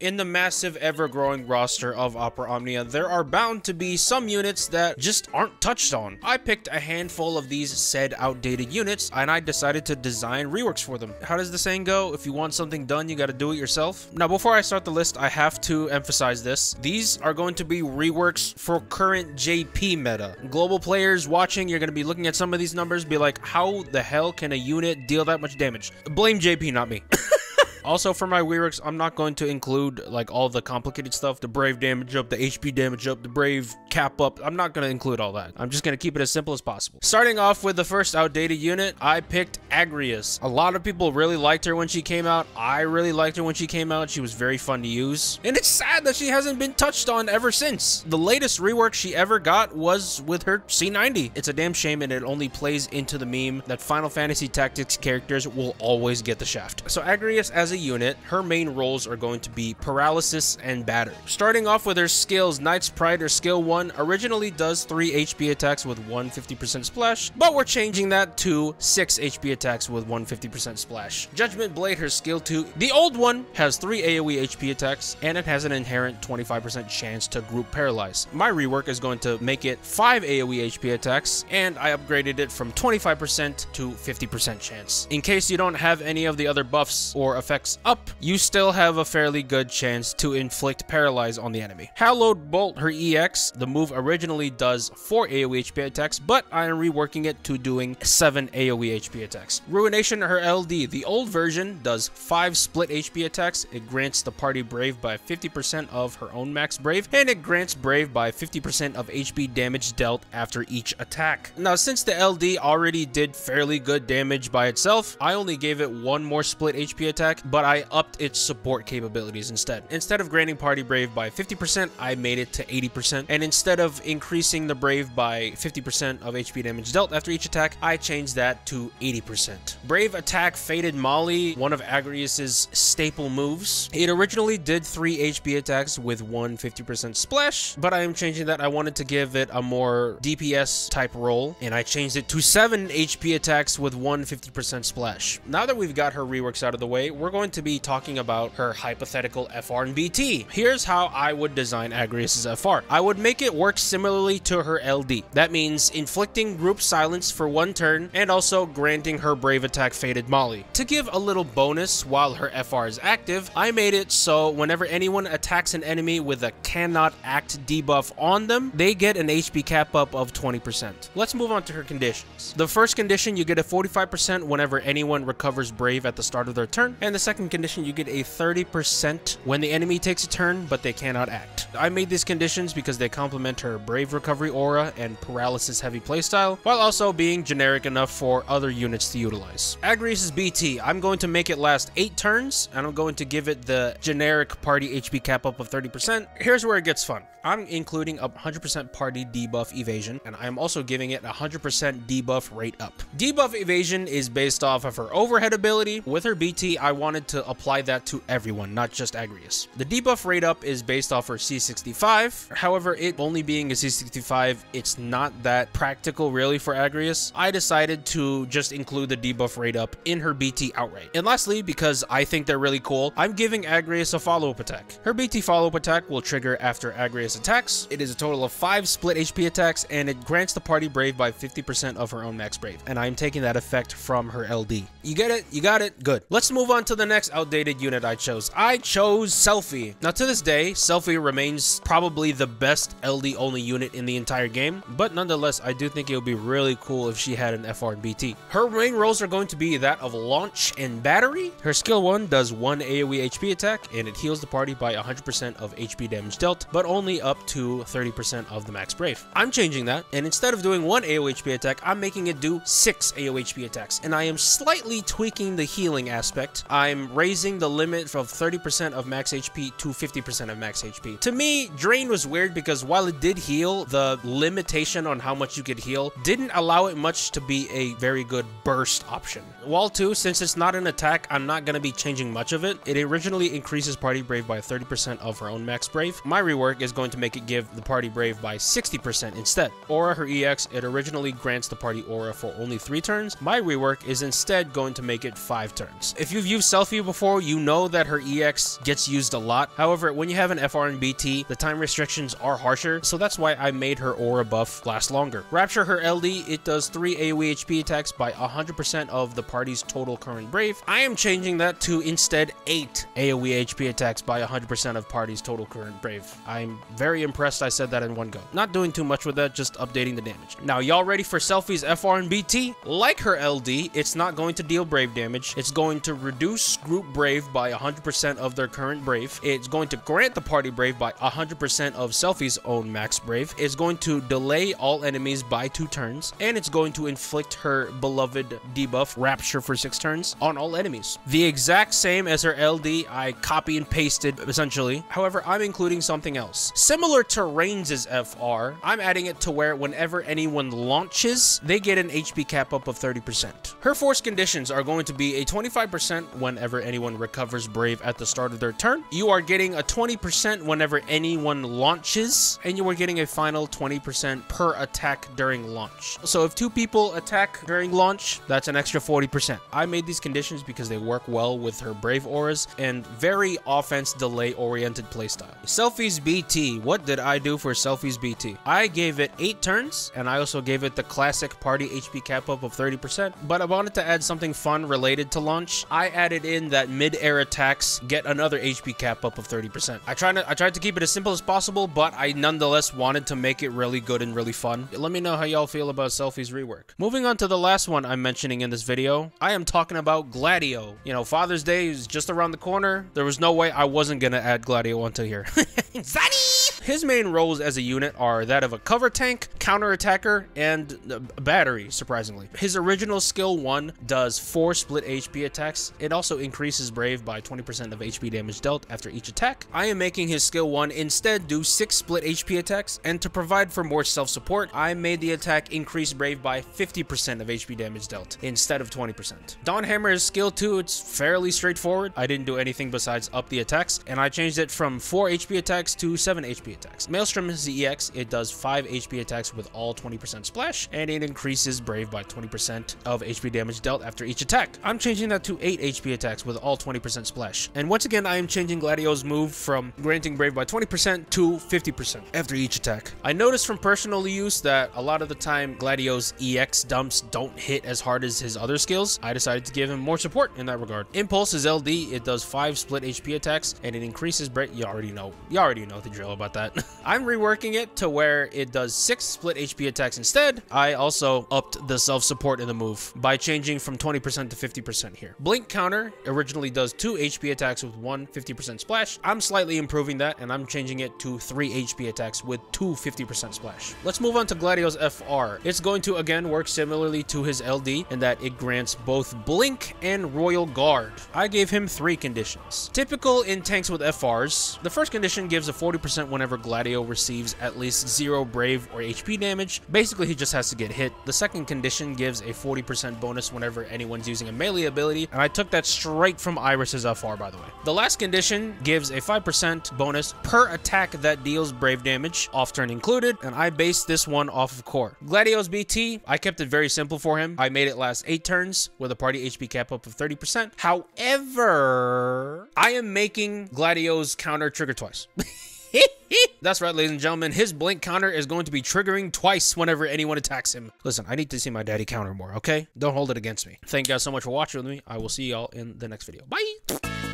In the massive ever-growing roster of Opera Omnia, there are bound to be some units that just aren't touched on. I picked a handful of these said outdated units, and I decided to design reworks for them. How does the saying go? If you want something done, you gotta do it yourself. Now, before I start the list, I have to emphasize this. These are going to be reworks for current JP meta. Global players watching, you're gonna be looking at some of these numbers, be like, how the hell can a unit deal that much damage? Blame JP, not me. Also, for my reworks, I'm not going to include like all the complicated stuff, the brave damage up, the HP damage up, the brave cap up. I'm not going to include all that. I'm just going to keep it as simple as possible. Starting off with the first outdated unit, I picked Agrias. A lot of people really liked her when she came out. I really liked her when she came out. She was very fun to use. And it's sad that she hasn't been touched on ever since. The latest rework she ever got was with her C90. It's a damn shame, and it only plays into the meme that Final Fantasy Tactics characters will always get the shaft. So Agrias as a unit, her main roles are going to be paralysis and batter. Starting off with her skills, Knight's Pride, her skill 1 originally does 3 HP attacks with 150% splash, but we're changing that to 6 HP attacks with 150% splash. Judgment Blade, her skill 2, the old one has 3 AoE HP attacks, and it has an inherent 25% chance to group paralyze. My rework is going to make it 5 AoE HP attacks, and I upgraded it from 25% to 50% chance. In case you don't have any of the other buffs or effects up, you still have a fairly good chance to inflict paralyze on the enemy. Hallowed Bolt, her EX, the move originally does 4 AoE HP attacks, but I am reworking it to doing 7 AoE HP attacks. Ruination, her LD, the old version does 5 split HP attacks. It grants the party Brave by 50% of her own max Brave, and it grants Brave by 50% of HP damage dealt after each attack. Now, since the LD already did fairly good damage by itself, I only gave it 1 more split HP attack, but I upped its support capabilities instead. Instead of granting party Brave by 50%, I made it to 80%, and instead of increasing the Brave by 50% of HP damage dealt after each attack, I changed that to 80%. Brave Attack Fated Molly, one of Agrias' staple moves. It originally did 3 HP attacks with 150% splash, but I am changing that. I wanted to give it a more DPS type role, and I changed it to 7 HP attacks with 150% splash. Now that we've got her reworks out of the way, we're going to be talking about her hypothetical FR and BT. Here's how I would design Agrias' FR. I would make it work similarly to her LD. That means inflicting group silence for 1 turn and also granting her Brave Attack Fated Molly. To give a little bonus while her FR is active, I made it so whenever anyone attacks an enemy with a cannot act debuff on them, they get an HP cap up of 20%. Let's move on to her conditions. The first condition, you get a 45% whenever anyone recovers Brave at the start of their turn, and the second condition, you get a 30% when the enemy takes a turn but they cannot act. I made these conditions because they complement her Brave Recovery aura and paralysis heavy playstyle, while also being generic enough for other units to utilize. Agrias' BT, I'm going to make it last 8 turns, and I'm going to give it the generic party HP cap up of 30%. Here's where it gets fun. I'm including a 100% party debuff evasion, and I'm also giving it a 100% debuff rate up. Debuff evasion is based off of her overhead ability. With her BT, I wanted to apply that to everyone, not just Agrias. The debuff rate up is based off her C65. However, it only being a C65, it's not that practical really for Agrias. I decided to just include the debuff rate up in her BT outright. And lastly, because I think they're really cool, I'm giving Agrias a follow-up attack. Her BT follow-up attack will trigger after Agrias attacks. It is a total of 5 split HP attacks, and it grants the party Brave by 50% of her own max Brave. And I'm taking that effect from her LD. You get it? You got it? Good. Let's move on to the next outdated unit I chose. I chose Selphie. Now, to this day, Selphie remains probably the best LD only unit in the entire game, but nonetheless, I do think it would be really cool if she had an FR and BT. Her main roles are going to be that of launch and battery. Her skill 1 does 1 AoE HP attack, and it heals the party by 100% of HP damage dealt, but only up to 30% of the max Brave. I'm changing that, and instead of doing 1 AoE HP attack, I'm making it do 6 AoE HP attacks, and I am slightly tweaking the healing aspect. I'm raising the limit from 30% of max HP to 50% of max HP to me, Drain was weird because while it did heal, the limitation on how much you could heal didn't allow it much to be a very good burst option. Wall 2, since it's not an attack, I'm not going to be changing much of it. It originally increases Party Brave by 30% of her own max Brave. My rework is going to make it give the Party Brave by 60% instead. Aura, her EX, it originally grants the Party Aura for only 3 turns. My rework is instead going to make it 5 turns. If you've used Selphie before, you know that her EX gets used a lot. However, when you have an FR and BT, the time restrictions are harsher, so that's why I made her Aura buff last longer. Rapture, her LD, it does 3 AoE HP attacks by 100% of the party's total current Brave. I am changing that to instead 8 AoE HP attacks by 100% of party's total current Brave. I'm very impressed I said that in one go. Not doing too much with that, just updating the damage. Now, y'all ready for Selphie's FR and BT? Like her LD, it's not going to deal Brave damage. It's going to reduce group Brave by 100% of their current Brave. It's going to grant the party Brave by 100% of Selphie's own max Brave. It's going to delay all enemies by 2 turns, and it's going to inflict her beloved debuff, Rapture, for 6 turns on all enemies. The exact same as her LD, I copy and pasted essentially. However, I'm including something else. Similar to Rayne's FR, I'm adding it to where whenever anyone launches, they get an HP cap up of 30%. Her force conditions are going to be a 25% whenever anyone recovers Brave at the start of their turn. You are getting a 20% whenever anyone launches, and you are getting a final 20% per attack during launch. So if 2 people attack during launch, that's an extra 40%. I made these conditions because they work well with her Brave auras and very offense delay oriented playstyle. Selphie's BT, what did I do for Selphie's BT? I gave it 8 turns, and I also gave it the classic party HP cap up of 30%, but I wanted to add something fun related to launch. I added in that mid-air attacks get another HP cap up of 30%. I tried to keep it as simple as possible, but I nonetheless wanted to make it really good and really fun. Let me know how y'all feel about Selphie's rework. Moving on to the last one I'm mentioning in this video, I am talking about Gladio. You know, Father's Day is just around the corner. There was no way I wasn't gonna add Gladio onto here. Zaddy! His main roles as a unit are that of a cover tank, counter attacker, and a battery, surprisingly. His original skill 1 does 4 split HP attacks. It also increases Brave by 20% of HP damage dealt after each attack. I am making his skill 1 instead do 6 split HP attacks, and to provide for more self-support, I made the attack increase Brave by 50% of HP damage dealt instead of 20%. Dawn Hammer is skill 2, it's fairly straightforward. I didn't do anything besides up the attacks, and I changed it from 4 HP attacks to 7 HP attacks. Maelstrom is the EX, it does 5 HP attacks with all 20% splash, and it increases Brave by 20% of HP damage dealt after each attack. I'm changing that to 8 HP attacks with all 20% splash. And once again, I am changing Gladio's move from granting Brave by 20% to 50% after each attack. I noticed from personal use that a lot of the time Gladio's EX dumps don't hit as hard as his other skills. I decided to give him more support in that regard. Impulse is LD, it does 5 split HP attacks, and it increases Brave. You already know the drill about that. I'm reworking it to where it does 6 split HP attacks instead. I also upped the self-support in the move by changing from 20% to 50% here. Blink counter originally does 2 HP attacks with 1 50% splash. I'm slightly improving that, and I'm changing it to 3 HP attacks with 2 50% splash. Let's move on to Gladio's FR. It's going to again work similarly to his LD in that it grants both Blink and Royal Guard. I gave him 3 conditions. Typical in tanks with FRs, the first condition gives a 40% whenever Gladio receives at least 0 Brave or HP damage. Basically, he just has to get hit. The second condition gives a 40% bonus whenever anyone's using a melee ability, and I took that straight from Iris's FR, by the way. The last condition gives a 5% bonus per attack that deals Brave damage, off turn included, and I based this one off of core. Gladio's BT, I kept it very simple for him. I made it last 8 turns with a party HP cap up of 30%. However, I am making Gladio's counter trigger twice. That's right, ladies and gentlemen, his blink counter is going to be triggering twice whenever anyone attacks him. Listen, I need to see my daddy counter more, okay? Don't hold it against me. Thank you guys so much for watching with me. I will see y'all in the next video. Bye!